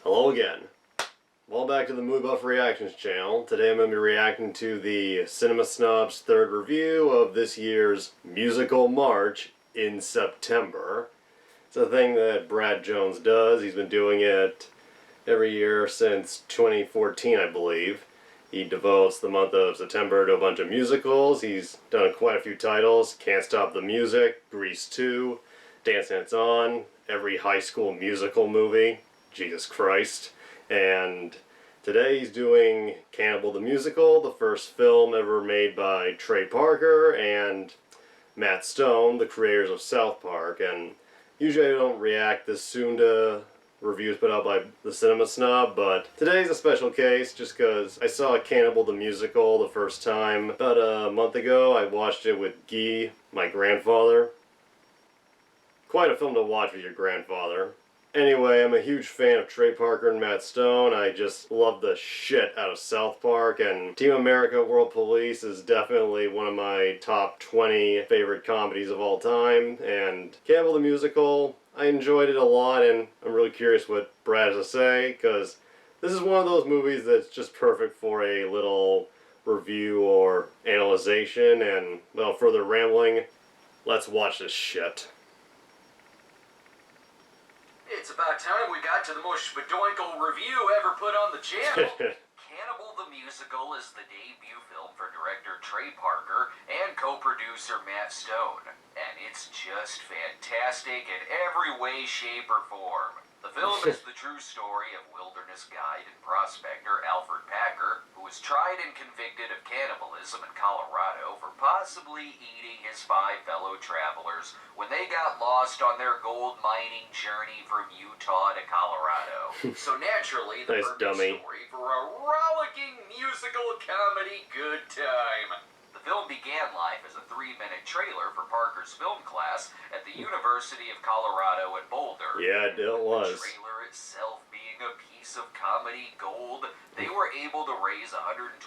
Hello again. Welcome back to the Movie Buff Reactions channel. Today I'm going to be reacting to the Cinema Snob's third review of this year's musical March in September. It's a thing that Brad Jones does. He's been doing it every year since 2014, I believe. He devotes the month of September to a bunch of musicals. He's done quite a few titles. Can't Stop the Music, Grease 2, Dance Dance On, every High School Musical movie. Jesus Christ. And today he's doing Cannibal the Musical, the first film ever made by Trey Parker and Matt Stone, the creators of South Park. And usually I don't react this soon to reviews put out by the Cinema Snob, but today's a special case just because I saw Cannibal the Musical the first time about a month ago. I watched it with Guy, my grandfather. Quite a film to watch with your grandfather. Anyway, I'm a huge fan of Trey Parker and Matt Stone. I just love the shit out of South Park, and Team America World Police is definitely one of my top 20 favorite comedies of all time. And Cannibal the Musical, I enjoyed it a lot, and I'm really curious what Brad has to say, because this is one of those movies that's just perfect for a little review or analyzation. And without further rambling, let's watch this shit. It's about time we got to the most spadoinkle review ever put on the channel. Cannibal the Musical is the debut film for director Trey Parker and co-producer Matt Stone. And it's just fantastic in every way, shape, or form. The film is the true story of wilderness guide and prospector Alfred Packer, who was tried and convicted of cannibalism in Colorado for possibly eating his 5 fellow travelers when they got lost on their gold mining journey from Utah to Colorado. So naturally, the Nice perfect dummy. story for a rollicking musical comedy good time. The film began life as a 3-minute trailer for Parker's film class at the University of Colorado in Boulder. Yeah, it was. The trailer itself being a piece of comedy gold, they were able to raise $125,000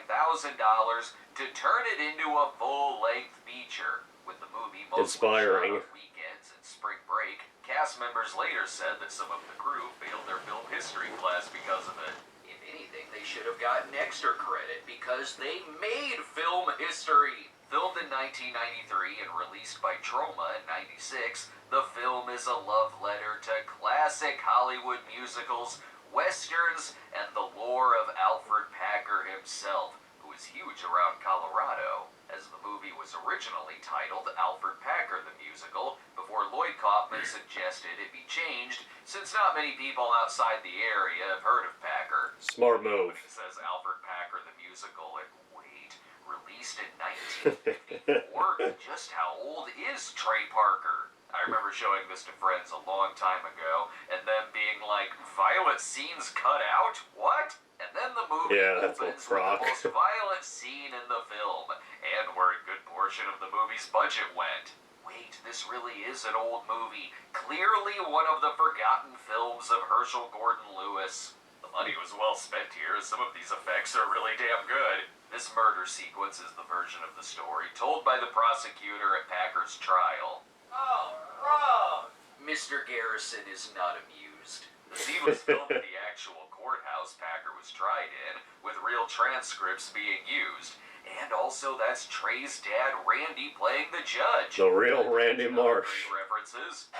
to turn it into a full-length feature. With the movie mostly Inspiring. shot on weekends and spring break, cast members later said that some of the crew failed their film history class because of it. If anything, they should have gotten extra credit because they made film history. Filmed in 1993 and released by Troma in 96, the film is a love letter to classic Hollywood musicals, westerns, and the lore of Alfred Packer himself, who is huge around Colorado, as the movie was originally titled Alfred Packer the Musical before Lloyd Kaufman suggested it be changed since not many people outside the area have heard of Packer. Smart move. It says Alfred Packer the Musical, and wait, released in 1954? Just how old is Trey Parker? I remember showing this to friends a long time ago, and them being like, violent scenes cut out? What? And then the movie opens with the most violent scene in the film, and where a good portion of the movie's budget went. Wait, this really is an old movie. Clearly one of the forgotten films of Herschel Gordon Lewis. The money was well spent here, as some of these effects are really damn good. This murder sequence is the version of the story told by the prosecutor at Packer's trial. Oh, wrong! Mr. Garrison is not amused. The scene was filmed at the actual courthouse Packer was tried in, with real transcripts being used. And also, that's Trey's dad, Randy, playing the judge. The real Randy Marsh. References.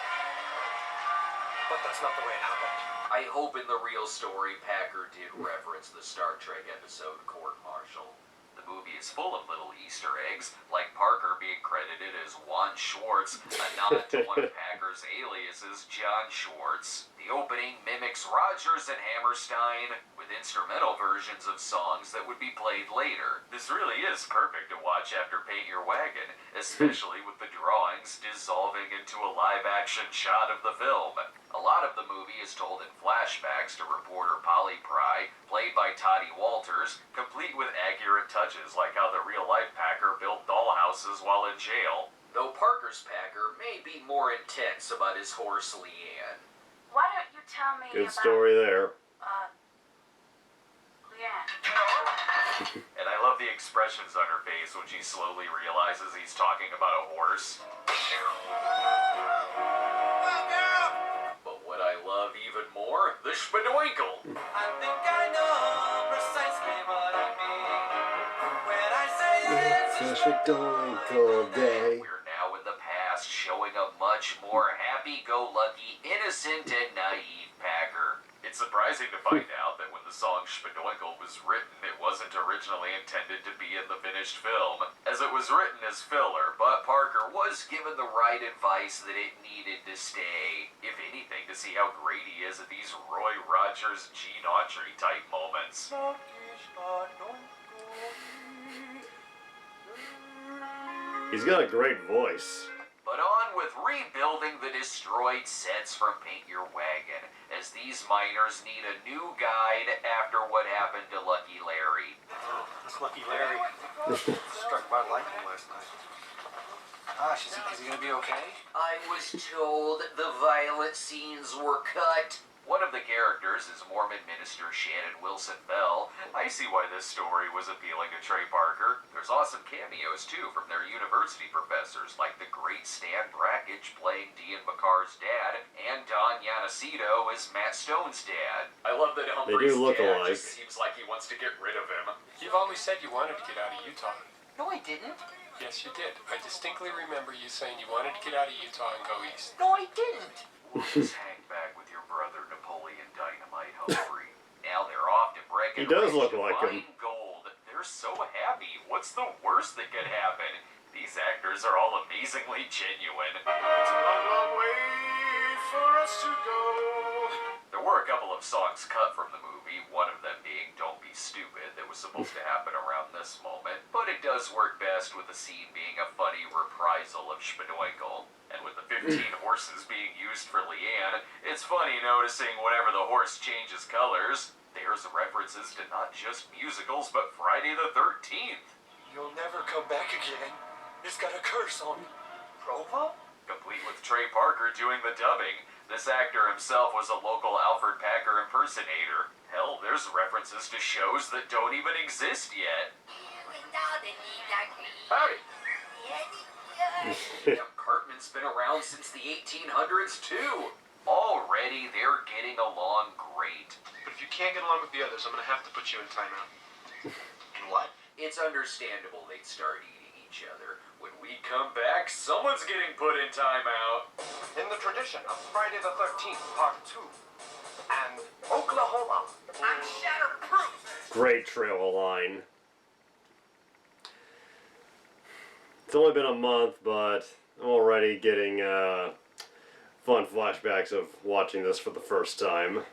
But that's not the way it happened. I hope in the real story, Packer did reference the Star Trek episode Court Martial. The movie is full of little Easter eggs, like Parker being credited as Juan Schwartz, a nod to one of Packer's aliases, John Schwartz. The opening mimics Rodgers and Hammerstein, with instrumental versions of songs that would be played later. This really is perfect to watch after Paint Your Wagon, especially with the drawings dissolving into a live-action shot of the film. A lot of the movie is told in flashbacks to reporter Polly Pry, played by Toddy Walters, complete with accurate touches like how the real-life Packer built dollhouses while in jail. Though Parker's Packer may be more intense about his horse Leanne. Why don't you tell me Good about... story there. Leanne. And I love the expressions on her face when she slowly realizes he's talking about a horse. But what I love even more, the Spadoinkle. I think I know precisely what I mean when I say it's a Spadoinkle day. We're now in the past, showing a much more happy-go-lucky, innocent, and naive Packer. It's surprising to find out that when the song Spadoinkle was written, it wasn't originally intended to be in the finished film, as it was written as filler, but Parker was given the right advice that it needed to stay, if anything, to see how great he is at these Roy Rogers, Gene Autry type moments. He's got a great voice. But on with rebuilding the destroyed sets from Paint Your Wagon, as these miners need a new guide after what happened to Lucky Larry. This Lucky Larry struck by lightning last night. Gosh, is he gonna be okay? I was told the violent scenes were cut. One of the characters is Mormon minister Shannon Wilson Bell. I see why this story was appealing to Trey Parker. There's awesome cameos, too, from their university professors, like the great Stan Brakhage playing Dean McCarr's dad, and Don Yanacito as Matt Stone's dad. I love that Humphrey's look dad alike. just seems like he wants to get rid of him. You've always said you wanted to get out of Utah. No, I didn't. Yes, you did. I distinctly remember you saying you wanted to get out of Utah and go east. No, I didn't. We'll just hang back with your brother Napoleon Dynamite, Humphrey. Now they're off to He Breckenridge does look to like find him. gold. They're so happy. What's the worst that could happen? These actors are all amazingly genuine. It's a long, long way for us to go. There were a couple of songs cut from the movie, one of them being Don't Be Stupid, that was supposed to happen around this moment, but it does work best with the scene being a funny reprisal of Spadoinkle. And with the 15 horses being used for Leanne, it's funny noticing whenever the horse changes colors, there's references to not just musicals, but Friday the 13th. You'll never come back again. It's got a curse on me. Troma? Complete with Trey Parker doing the dubbing. This actor himself was a local Alfred Packer impersonator. Hell, there's references to shows that don't even exist yet. Howdy! Cartman's been around since the 1800s, too. Already, they're getting along great. But if you can't get along with the others, I'm gonna have to put you in timeout. And what? It's understandable they'd start eating each other. When we come back, someone's getting put in timeout. In the tradition of Friday the 13th, Part 2, and Oklahoma, I'm shatterproof. Great trail line. It's only been a month, but I'm already getting fun flashbacks of watching this for the first time.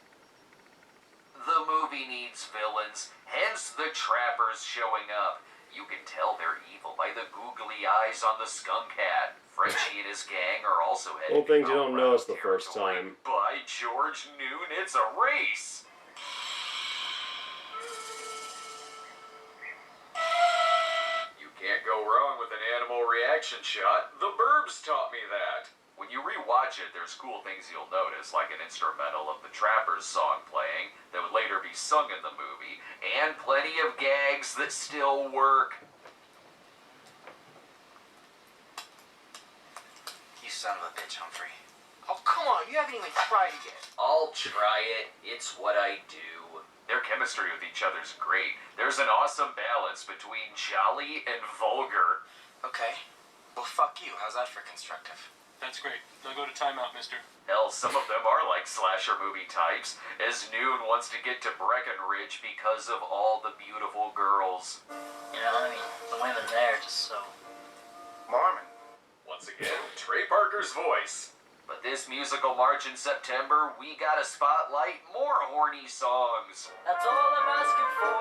The movie needs villains, hence the trappers showing up. You can tell they're evil by the googly eyes on the skunk hat. Frenchie and his gang are also headed Little things to you don't Colorado notice the first territory. time. By George Noon, it's a race! You can't go wrong with an animal reaction shot. The Burbs taught me that. When you rewatch it, there's cool things you'll notice, like an instrumental of the Trappers song playing that would later be sung in the movie, and plenty of gags that still work. You son of a bitch, Humphrey. Oh, come on, you haven't even tried yet. I'll try it. It's what I do. Their chemistry with each other's great. There's an awesome balance between jolly and vulgar. Okay. Well, fuck you. How's that for constructive? That's great. Now go to timeout, mister. Hell, some of them are like slasher movie types, as Noon wants to get to Breckenridge because of all the beautiful girls. You know, I mean, the women there just so... Mormon. Once again, Trey Parker's voice. But this musical March in September, we gotta spotlight more horny songs. That's all I'm asking for.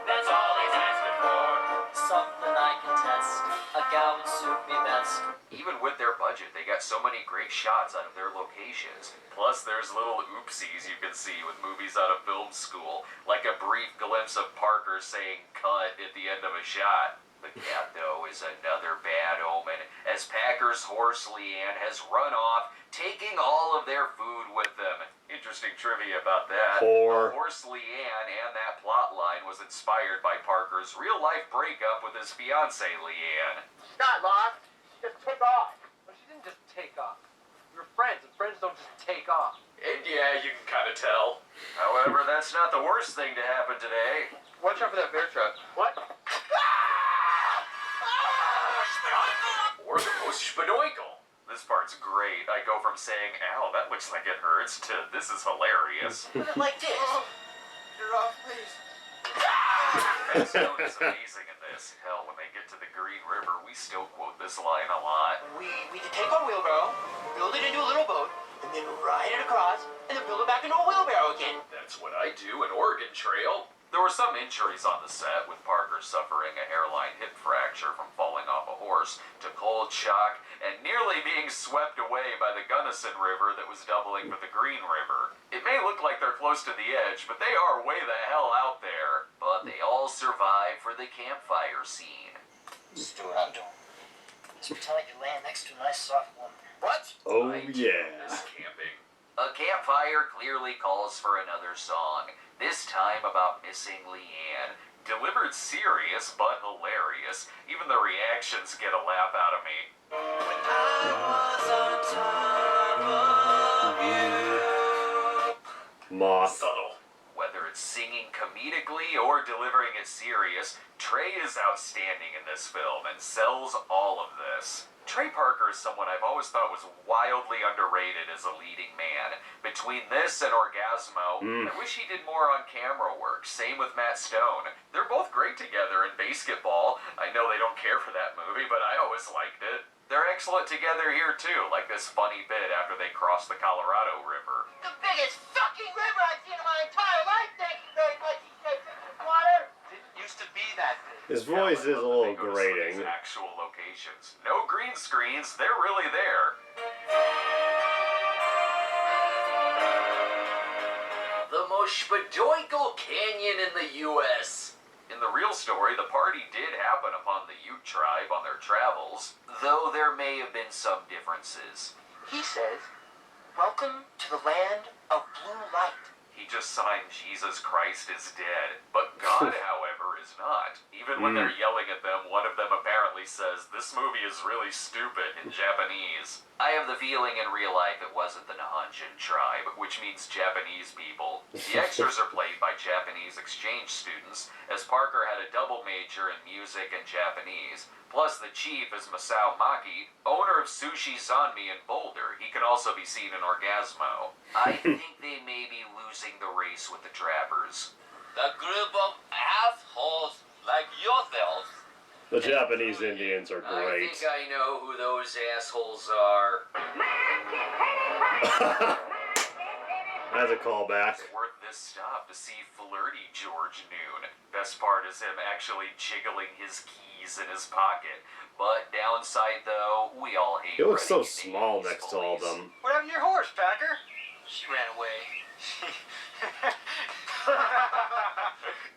That's all he's asking for. Something I can test. A gal would suit me best. Even with their budget, they got so many great shots out of their locations. Plus, there's little oopsies you can see with movies out of film school, like a brief glimpse of Parker saying cut at the end of a shot. The cat, though, is another bad omen, as Packer's horse Leanne has run off, taking all of their food with them. Interesting trivia about that. Whore. The horse Leanne and that plot line was inspired by Parker's real-life breakup with his fiancée Leanne. Not lost. Just took off. Well, she didn't just take off. We were friends, and friends don't just take off. And yeah, you can kind of tell. However, that's not the worst thing to happen today. Watch out for that bear trap. What? Or the most spinoinkle. This part's great. I go from saying, ow, that looks like it hurts, to this is hilarious. Put it like this. You're off, please. Matt Stone is amazing in this. Hell, when they get to the Green River, we still quote this line a lot. We can take our wheelbarrow, build it into a little boat, and then ride it across, and then build it back into a wheelbarrow again. That's what I do in Oregon Trail. There were some injuries on the set, with Parker suffering a hairline hip fracture from falling off a horse to cold shock and nearly being swept away by the Gunnison River that was doubling for the Green River. It may look like they're close to the edge, but they are way the hell out there. But they all survive for the campfire scene. Stuart, I'm doing. Just pretend like you're laying next to a nice soft woman. What? Oh, I do yeah. miss camping. A campfire clearly calls for another song. This time about missing Leanne. Delivered serious but hilarious. Even the reactions get a laugh out of me. Moth. Subtle. Whether it's singing comedically or delivering it serious, Trey is outstanding in this film and sells all of this. Trey Parker is someone I've always thought was wildly underrated as a leading man. Between this and Orgasmo, I wish he did more on camera work. Same with Matt Stone. They're both great together in Basketball. I know they don't care for that movie, but I always liked it. They're excellent together here too, like this funny bit after they cross the Colorado River. The biggest fucking river I've seen in my entire life. Thank you very much. He said, water. Didn't used to be that big. His voice is a little They go to some of grating. these actual locations. No green screens, they're really there. The most spadoinkle canyon in the U.S. In the real story, the party did happen upon the Ute tribe on their travels, though there may have been some differences. He says, welcome to the land of blue light. He just signed Jesus Christ is dead. But God, however, is not. Even when they're yelling at them, one of them apparently says, "This movie is really stupid," in Japanese. I have the feeling in real life it wasn't the Nihonjin tribe, which means Japanese people. The extras are played by Japanese exchange students, as Parker had a double major in music and Japanese. Plus, the chief is Masao Maki, owner of Sushi Zanmi in Boulder. He can also be seen in Orgasmo. I think they may be losing the race with the trappers. A group of assholes like yourselves. The Japanese Indians are I great. think I know who those assholes are. That's a callback. It's worth this stop to see flirty George Noon. Best part is him actually jiggling his keys in his pocket. But downside though, we all hate He looks so running into small these next to all of bullies. them. What happened to your horse, Packer? She ran away.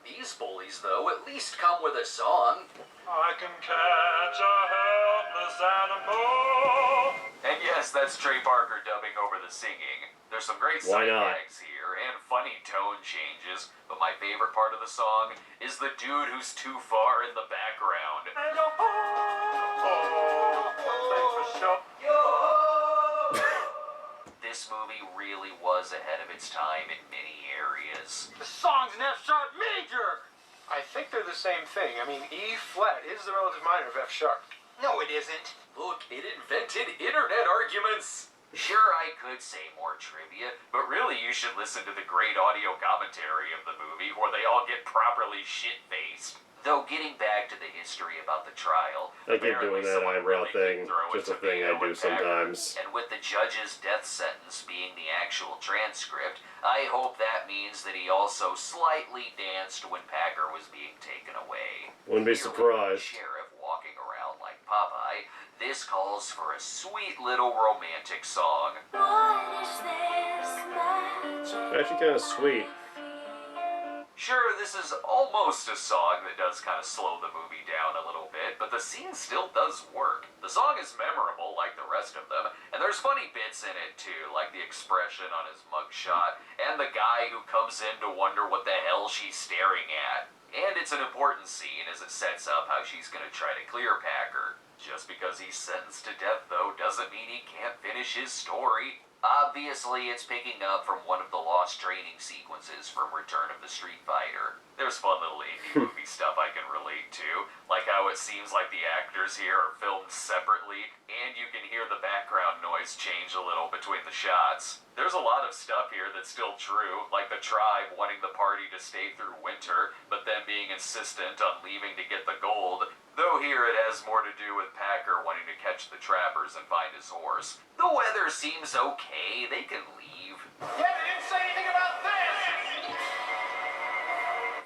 These bullies though at least come with a song. I can catch a helpless animal. And yes, that's Trey Parker dubbing over the singing. There's some great Why side not? gags here and funny tone changes, but my favorite part of the song is the dude who's too far in the background. This movie really was ahead of its time in many areas. The song's an F sharp major. I think they're the same thing. I mean, E flat is the relative minor of F sharp. No, it isn't. Look, it invented internet arguments! Sure, I could say more trivia, but really you should listen to the great audio commentary of the movie where they all get properly shit-faced. Though getting back to the history about the trial, I keep apparently doing that someone eyebrow really thing. did throw Just a thing tomato I do at Packer. sometimes. And with the judge's death sentence being the actual transcript, I hope that means that he also slightly danced when Packer was being taken away. Wouldn't be Here with the surprised. sheriff walking around like Popeye, this calls for a sweet little romantic song. Actually kind of sweet. Sure, this is almost a song that does kind of slow the movie down a little bit, but the scene still does work. The song is memorable like the rest of them, and there's funny bits in it too, like the expression on his mugshot, and the guy who comes in to wonder what the hell she's staring at. And it's an important scene as it sets up how she's gonna try to clear Packer. Just because he's sentenced to death, though, doesn't mean he can't finish his story. Obviously, it's picking up from one of the lost training sequences from Return of the Street Fighter. There's fun little indie movie stuff I can relate to, like how it seems like the actors here are filmed separately, and you can hear the background noise change a little between the shots. There's a lot of stuff here that's still true, like the tribe wanting the party to stay through winter, but then being insistent on leaving to get the gold. Though here it has more to do with Packer wanting to catch the trappers and find his horse. The weather seems okay, they can leave. Yeah, they didn't say anything about this!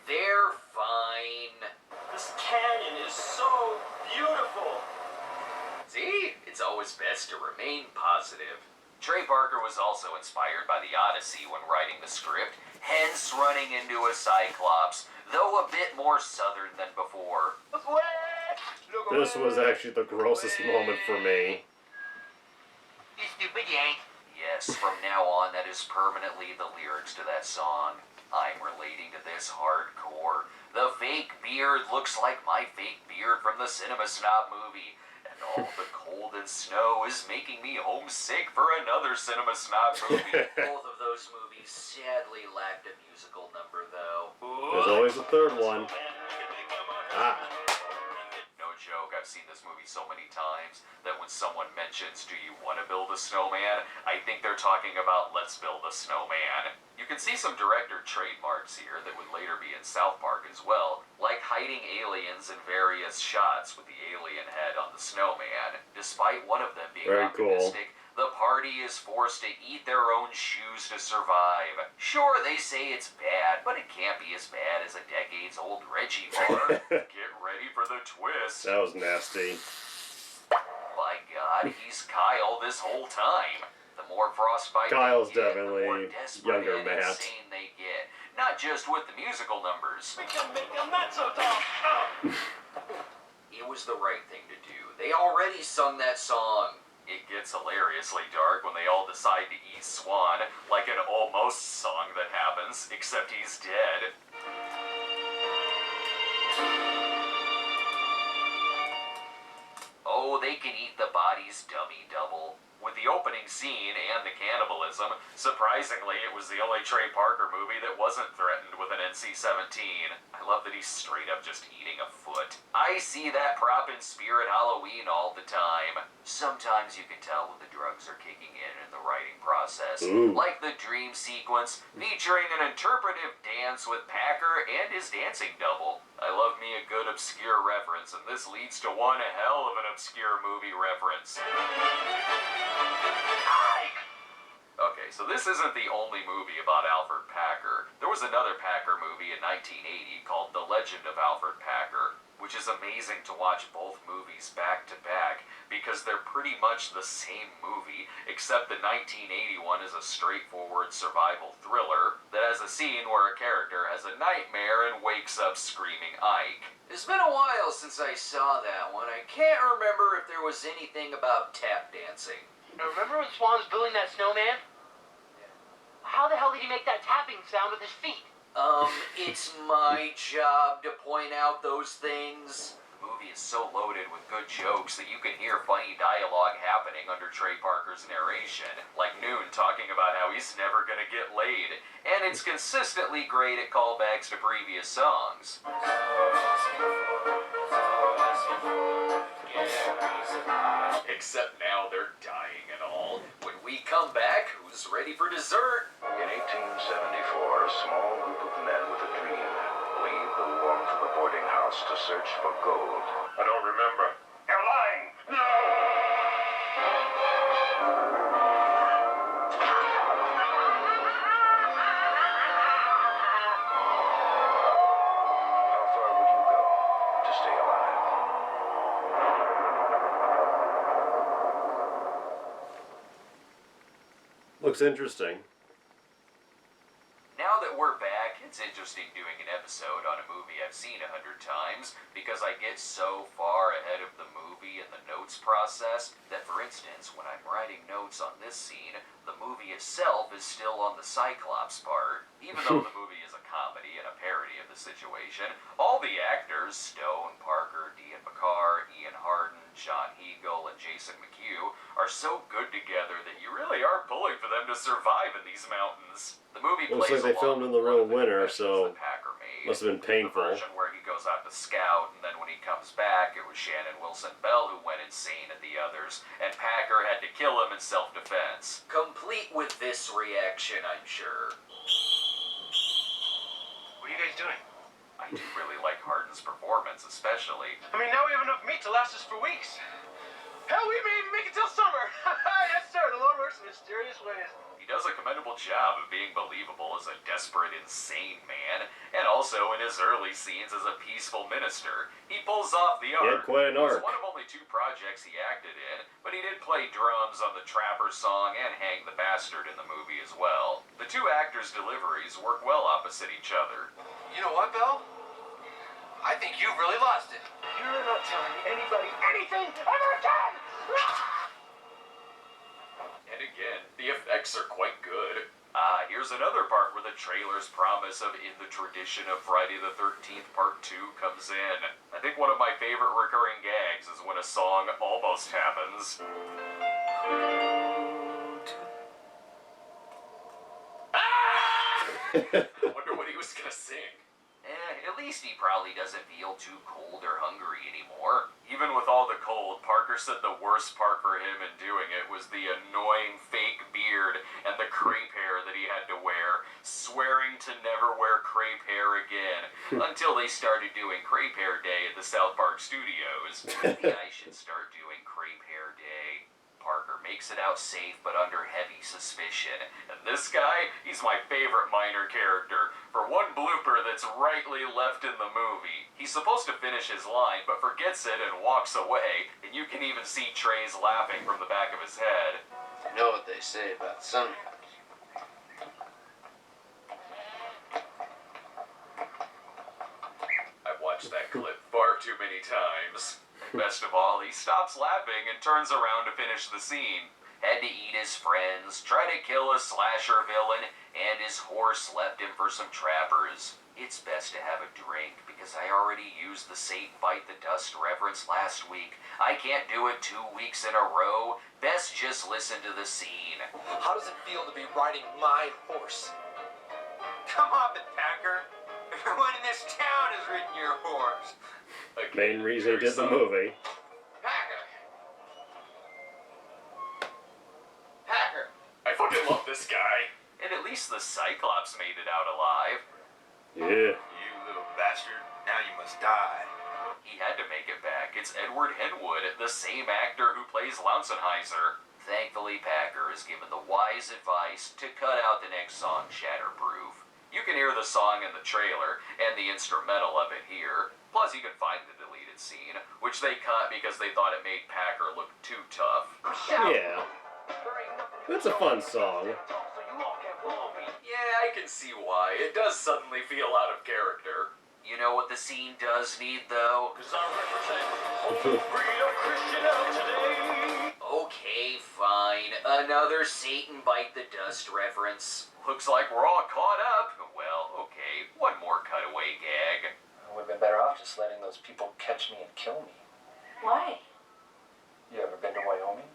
They're fine. This canyon is so beautiful. See? It's always best to remain positive. Trey Parker was also inspired by the Odyssey when writing the script, hence running into a Cyclops, though a bit more southern than before. This was actually the grossest moment for me. You stupid yank. Yes, from now on, that is permanently the lyrics to that song. I'm relating to this hardcore. The fake beard looks like my fake beard from the Cinema Snob movie. And all the cold and snow is making me homesick for another Cinema Snob movie. Both of those movies sadly lacked a musical number, though. There's always a third one. Ah. No joke, I've seen this movie so many times that when someone mentions, do you want to build a snowman? I think they're talking about let's build a snowman. You can see some director trademarks here that would later be in South Park as well, like hiding aliens in various shots with the alien head on the snowman. Despite one of them being Very cool. optimistic, the party is forced to eat their own shoes to survive. Sure, they say it's bad, but it can't be as bad as a decades-old Reggie bar. Get ready for the twist. That was nasty. By God, he's Kyle this whole time. The more frostbite Kyle's they get, definitely the more desperate younger and Matt. insane they get. Not just with the musical numbers. Make them not so tough. It was the right thing to do. They already sung that song. It gets hilariously dark when they all decide to eat Swan, like an almost song that happens, except he's dead. Oh, they can eat the body's dummy double. With the opening scene and the cannibalism, surprisingly, it was the only Trey Parker movie that wasn't threatened with an NC-17. I love that he's straight up just eating a foot. I see that prop in Spirit Halloween all the time. Sometimes you can tell when the drugs are kicking in the writing process. Ooh. Like the dream sequence, featuring an interpretive dance with Packer and his dancing double. I love me a good obscure reference, and this leads to one hell of an obscure movie reference. Okay, so this isn't the only movie about Alfred Packer. There was another Packer movie in 1980 called The Legend of Alfred Packer, which is amazing to watch both movies back to back because they're pretty much the same movie, except the 1980 one is a straightforward survival thriller that has a scene where a character has a nightmare and wakes up screaming Ike. It's been a while since I saw that one. I can't remember if there was anything about tap dancing. Now, remember when Swan was building that snowman? How the hell did he make that tapping sound with his feet? It's my job to point out those things. The movie is so loaded with good jokes that you can hear funny dialogue happening under Trey Parker's narration, like Noon talking about how he's never gonna get laid, and it's consistently great at callbacks to previous songs. Except now they're dying and all. When we come back, who's ready for dessert? In 1874, a small group of men with a dream leave the warmth of a boarding house to search for gold. I don't remember. You're lying! No! How far would you go to stay alive? Looks interesting. Now that we're back, it's interesting doing an episode on a movie I've seen 100 times because I get so far ahead of the movie and the notes process that, for instance, when I'm writing notes on this scene, the movie itself is still on the Cyclops part. Even though the movie is a comedy and a parody of the situation, all the actors, Stone, Parker, Dean McCarr, Ian Harden, John Eagle and Jason McHugh are so good together that you really are pulling for them to survive in these mountains. The movie Looks plays like they filmed along in with the real one of winter, inventions so that Packer made. must have been painful. The version where he goes out to scout, and then when he comes back, it was Shannon Wilson Bell who went insane and the others, and Packer had to kill him in self-defense. Complete with this reaction, I'm sure. What are you guys doing? I do really like Hardin's performance, especially. I mean, now we have enough meat to last us for weeks. Hell, we may even make it till summer. Yes, sir. The Lord works in mysterious ways. He does a commendable job of being believable as a desperate, insane man, and also in his early scenes as a peaceful minister. He pulls off the arc. He had quite an arc. It's one of only 2 projects he acted in, but he did play drums on the Trapper song and Hang the Bastard in the movie as well. The 2 actors' deliveries work well opposite each other. You know what, Belle? I think you've really lost it. You're not telling anybody anything ever again! And again, the effects are quite good. Here's another part where the trailer's promise of In the Tradition of Friday the 13th Part 2 comes in. I think one of my favorite recurring gags is when a song almost happens. I wonder what he was gonna sing. At least he probably doesn't feel too cold or hungry anymore. Even with all the cold, Parker said the worst part for him in doing it was the annoying fake beard and the crepe hair that he had to wear, swearing to never wear crepe hair again until they started doing Crepe Hair Day at the South Park studios. Maybe I should start doing Crepe Hair Day. Parker makes it out safe but under heavy suspicion. And this guy, he's my favorite minor character. For one blooper that's rightly left in the movie. He's supposed to finish his line but forgets it and walks away. And you can even see Trey's laughing from the back of his head. You know what they say about some. I've watched that clip far too many times. Best of all, he stops laughing and turns around to finish the scene. Had to eat his friends, try to kill a slasher villain, and his horse left him for some trappers. It's best to have a drink because I already used the Satan Bite the Dust reference last week. I can't do it 2 weeks in a row. Best just listen to the scene. How does it feel to be riding my horse? Come on, Packer. Everyone in this town has ridden your horse. Main reason he did the movie. Packer. I fucking love this guy. And at least the Cyclops made it out alive. Yeah. You little bastard. Now you must die. He had to make it back. It's Edward Henwood, the same actor who plays Launcenheiser. Thankfully, Packer is given the wise advice to cut out the next song, Shatterproof. You can hear the song in the trailer and the instrumental of it here. Plus, you can find the deleted scene, which they cut because they thought it made Packer look too tough. Yeah. That's a fun song. Yeah, I can see why. It does suddenly feel out of character. You know what the scene does need, though? Cause I represent whole breed of Christian out today. Okay, fine. Another Satan Bite the Dust reference. Looks like we're all caught up. Well, okay, one more cutaway gag. I would have been better off just letting those people catch me and kill me. Why? You ever been to Wyoming?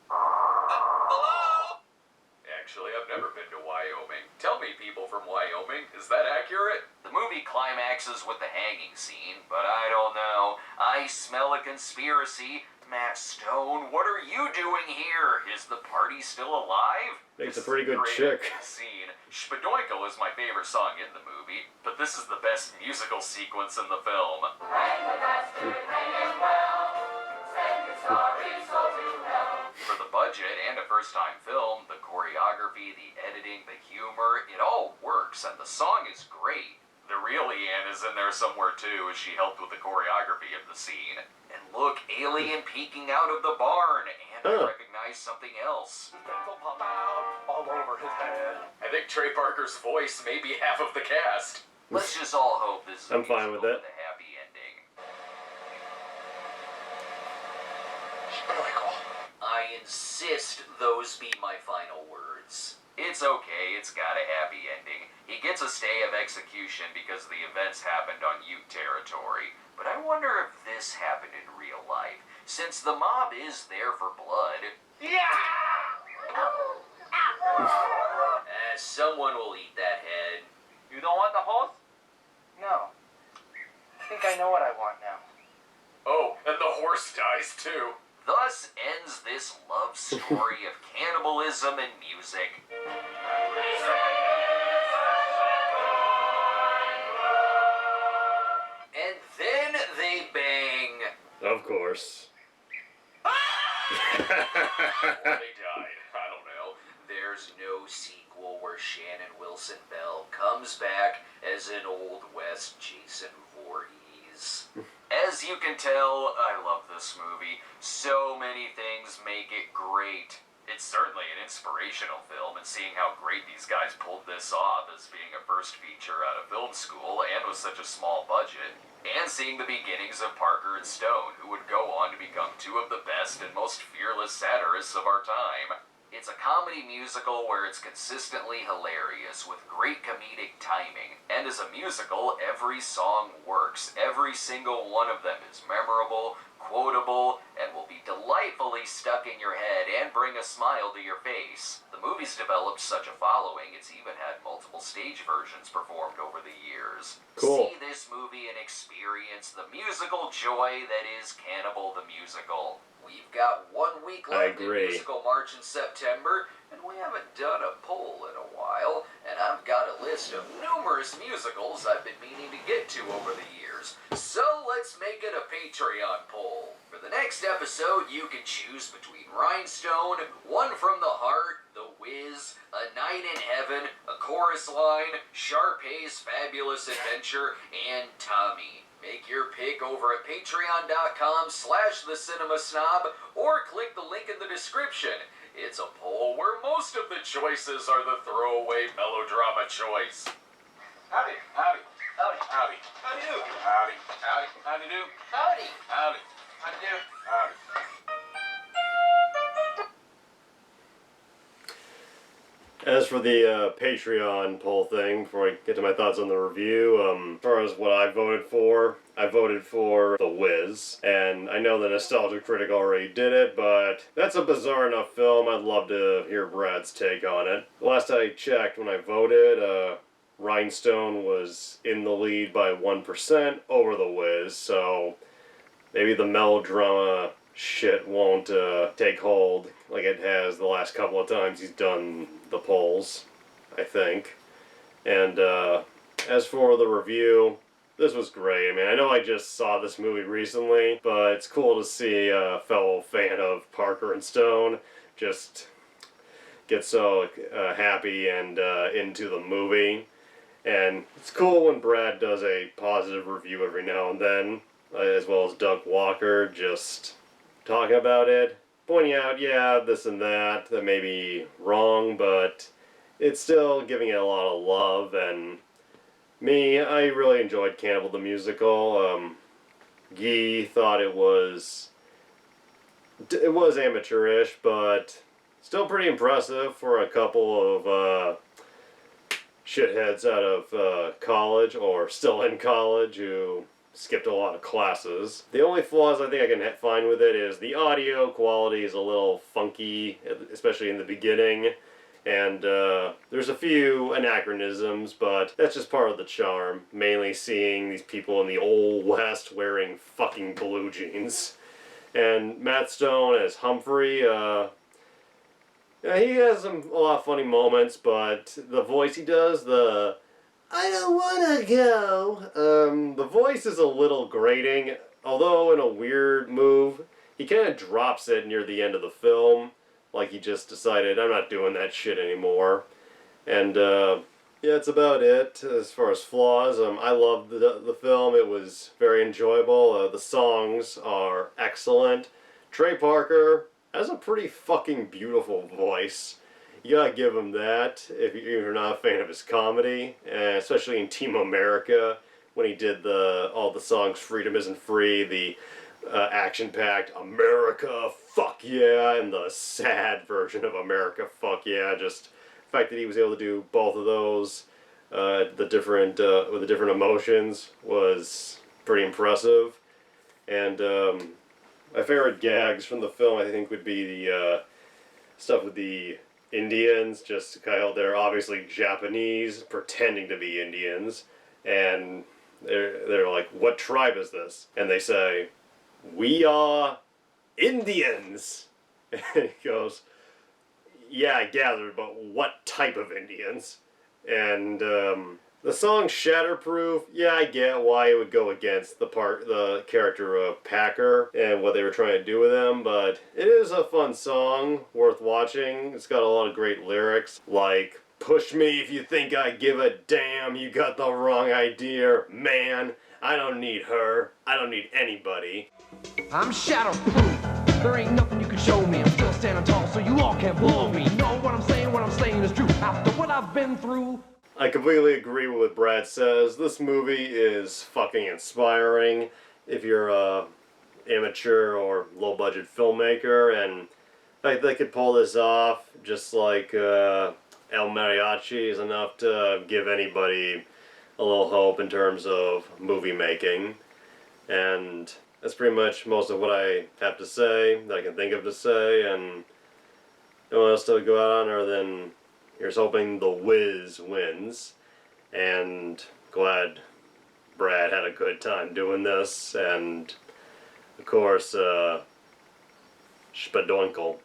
Hello? Actually, I've never been to Wyoming. Tell me, people from Wyoming, is that accurate? The movie climaxes with the hanging scene, but I don't know. I smell a conspiracy. Matt Stone, what are you doing here? Is the party still alive? Think it's a This pretty is good great chick. Scene. Spadoinkle is my favorite song in the movie, but this is the best musical sequence in the film. For the budget and a first-time film, the choreography, the editing, the humor, it all works, and the song is great. The real Leanne is in there somewhere too, as she helped with the choreography of the scene. And look, alien peeking out of the barn, and I recognize something else. All over his head. I think Trey Parker's voice may be half of the cast. Let's just all hope this is I'm fine with that. a happy ending. I insist those be my final words. It's okay, it's got a happy ending. He gets a stay of execution because the events happened on Ute territory. But I wonder if this happened in real life. since the mob is there for blood. Someone will eat that head. You don't want the horse? No. I think I know what I want now. Oh, and the horse dies too. Thus ends this love story of cannibalism and music. And then they bang. Of course. Or they died. I don't know. There's no sequel where Shannon Wilson Bell comes back as an Old West Jason Voorhees. As you can tell, I love this movie. So many things make it great. It's certainly an inspirational film, and seeing how great these guys pulled this off as being a first feature out of film school and with such a small budget, and seeing the beginnings of Parker and Stone, who would go on to become two of the best and most fearless satirists of our time. It's a comedy musical where it's consistently hilarious with great comedic timing, and as a musical, every song works. Every single one of them is memorable, quotable, and will be delightfully stuck in your head and bring a smile to your face. The movie's developed such a following, it's even had multiple stage versions performed over the years. Cool. See this movie and experience the musical joy that is Cannibal the Musical. We've got 1 week left in Musical March in September, and we haven't done a poll in a while, and I've got a list of numerous musicals I've been meaning to get to over the years. So let's make it a Patreon poll. For the next episode, you can choose between Rhinestone, One from the Heart, The Wiz, A Night in Heaven, A Chorus Line, Sharpay's Fabulous Adventure, and Tommy. Make your pick over at patreon.com/thecinemasnob or click the link in the description. It's a poll where most of the choices are the throwaway melodrama choice. Howdy, howdy, Howdy. howdy, Howdy do. howdy, howdy, howdy do, Howdy. howdy, Howdy do. howdy. As for the Patreon poll thing, before I get to my thoughts on the review, as far as what I voted for The Wiz. And I know the Nostalgia Critic already did it, but that's a bizarre enough film. I'd love to hear Brad's take on it. Last I checked when I voted, Rhinestone was in the lead by 1% over The Wiz, so maybe the melodrama shit won't take hold like it has the last couple of times he's done the polls, I think. And as for the review, this was great. I mean, I know I just saw this movie recently, but it's cool to see a fellow fan of Parker and Stone just get so happy and into the movie. And it's cool when Brad does a positive review every now and then, as well as Doug Walker, just talking about it, pointing out, yeah, this and that may be wrong, but it's still giving it a lot of love. And me, I really enjoyed Cannibal the Musical. Guy thought it was amateurish, but still pretty impressive for a couple of shitheads out of college, or still in college, who skipped a lot of classes. The only flaws I think I can find with it is the audio quality is a little funky, especially in the beginning, and there's a few anachronisms, but that's just part of the charm, mainly seeing these people in the Old West wearing fucking blue jeans. And Matt Stone as Humphrey, yeah, he has a lot of funny moments, but the voice he does, I don't wanna go. The voice is a little grating, although in a weird move. He kind of drops it near the end of the film, like he just decided, I'm not doing that shit anymore. And yeah, that's about it as far as flaws. I loved the film. It was very enjoyable. The songs are excellent. Trey Parker has a pretty fucking beautiful voice. You gotta give him that if you're not a fan of his comedy, especially in Team America when he did all the songs "Freedom Isn't Free," the action-packed "America Fuck Yeah," and the sad version of "America Fuck Yeah." Just the fact that he was able to do both of those, with the different emotions, was pretty impressive. And My favorite gags from the film, I think, would be the stuff with the Indians. Just kind of, they're obviously Japanese, pretending to be Indians, and they're like, "What tribe is this?" And they say, "We are Indians." And he goes, "Yeah, I gathered, but what type of Indians?" And the song Shatterproof, yeah, I get why it would go against the character of Packer and what they were trying to do with him, but it is a fun song, worth watching. It's got a lot of great lyrics, like, "Push me if you think I give a damn, you got the wrong idea, man. I don't need her, I don't need anybody." I'm shatterproof. There ain't nothing you can show me. I'm still standing tall, so you all can't blow me. Know what I'm saying is true. After what I've been through. I completely agree with what Brad says. This movie is fucking inspiring if you're a amateur or low-budget filmmaker, and if they could pull this off, just like El Mariachi, is enough to give anybody a little hope in terms of movie making. And that's pretty much most of what I have to say, that I can think of to say, and no one else to go out on other than here's hoping The Wiz wins, and glad Brad had a good time doing this, and of course, Spadoinkle.